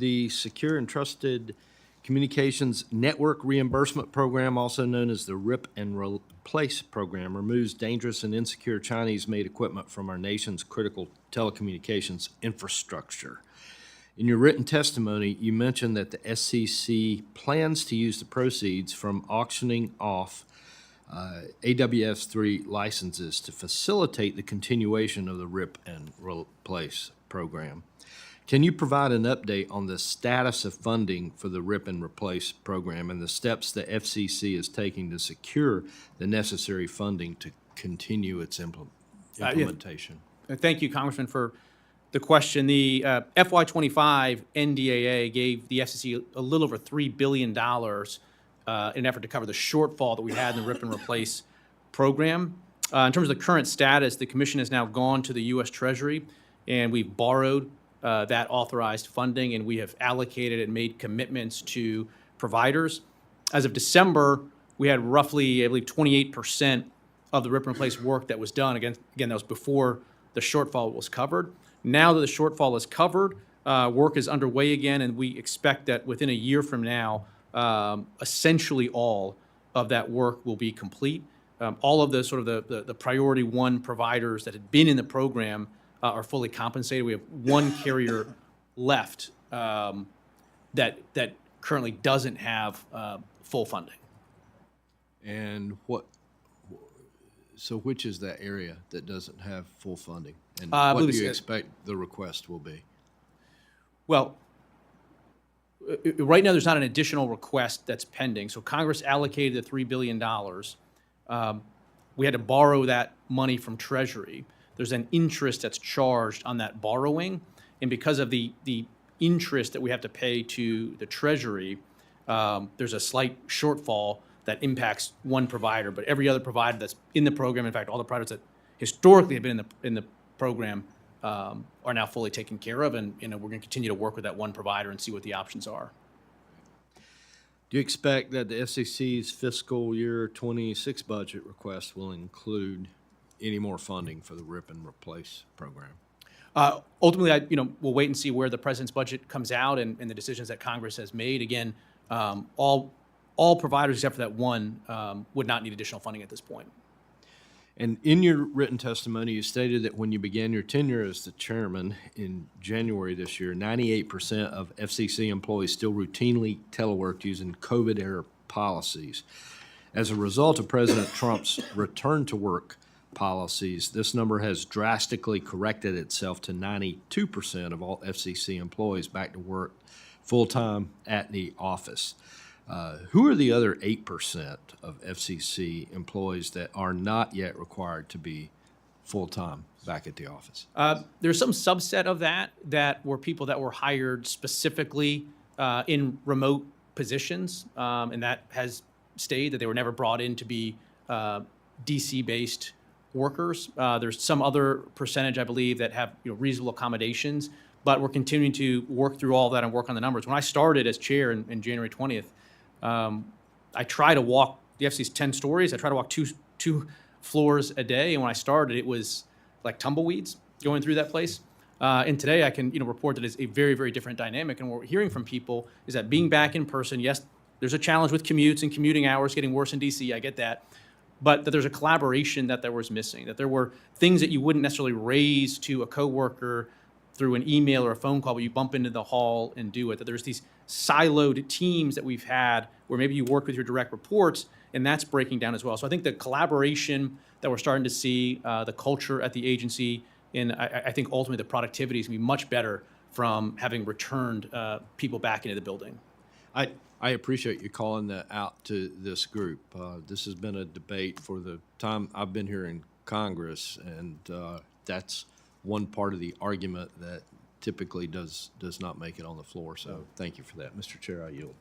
The Secure and Trusted Communications Network Reimbursement Program, also known as the RIP and Replace Program, removes dangerous and insecure Chinese-made equipment from our nation's critical telecommunications infrastructure. In your written testimony, you mentioned that the FCC plans to use the proceeds from auctioning off AWS-3 licenses to facilitate the continuation of the RIP and Replace program. Can you provide an update on the status of funding for the RIP and Replace program and the steps the FCC is taking to secure the necessary funding to continue its implementation? Thank you, Congressman, for the question. The FY25 NDAA gave the FCC a little over $3 billion in an effort to cover the shortfall that we had in the RIP and Replace program. In terms of the current status, the Commission has now gone to the U.S. Treasury, and we've borrowed that authorized funding, and we have allocated and made commitments to providers. As of December, we had roughly, I believe, 28% of the RIP and Replace work that was done. Again, that was before the shortfall was covered. Now that the shortfall is covered, work is underway again, and we expect that within a year from now, essentially all of that work will be complete. All of the sort of the priority one providers that had been in the program are fully compensated. We have one carrier left that currently doesn't have full funding. And so which is that area that doesn't have full funding? And what do you expect the request will be? Well, right now there's not an additional request that's pending. So Congress allocated the $3 billion. We had to borrow that money from Treasury. There's an interest that's charged on that borrowing. And because of the interest that we have to pay to the Treasury, there's a slight shortfall that impacts one provider. But every other provider that's in the program, in fact, all the providers that historically have been in the program are now fully taken care of. And we're going to continue to work with that one provider and see what the options are. Do you expect that the FCC's fiscal year 26 budget request will include any more funding for the RIP and Replace program? Ultimately, we'll wait and see where the president's budget comes out and the decisions that Congress has made. Again, all providers except for that one would not need additional funding at this point. And in your written testimony, you stated that when you began your tenure as the chairman in January this year, 98% of FCC employees still routinely teleworked using COVID-era policies. As a result of President Trump's return to work policies, this number has drastically corrected itself to 92% of all FCC employees back to work full-time at the office. Who are the other 8% of FCC employees that are not yet required to be full-time back at the office? There's some subset of that were people that were hired specifically in remote positions, and that has stayed, that they were never brought in to be DC-based workers. There's some other percentage, I believe, that have reasonable accommodations, but we're continuing to work through all that and work on the numbers. When I started as chair in January 20th, I try to walk, the FCC's 10 stories, I try to walk two floors a day, and when I started, it was like tumbleweeds going through that place. And today I can report that it's a very, very different dynamic, and what we're hearing from people is that being back in person, yes, there's a challenge with commutes and commuting hours getting worse in DC, I get that, but that there's a collaboration that there was missing, that there were things that you wouldn't necessarily raise to a coworker through an email or a phone call, but you bump into the hall and do it, that there's these siloed teams that we've had where maybe you work with your direct reports, and that's breaking down as well. So I think the collaboration that we're starting to see, the culture at the agency, and I think ultimately the productivity is going to be much better from having returned people back into the building. I appreciate you calling that out to this group. This has been a debate for the time I've been here in Congress, and that's one part of the argument that typically does not make it on the floor. So thank you for that. Mr. Chair, I yield.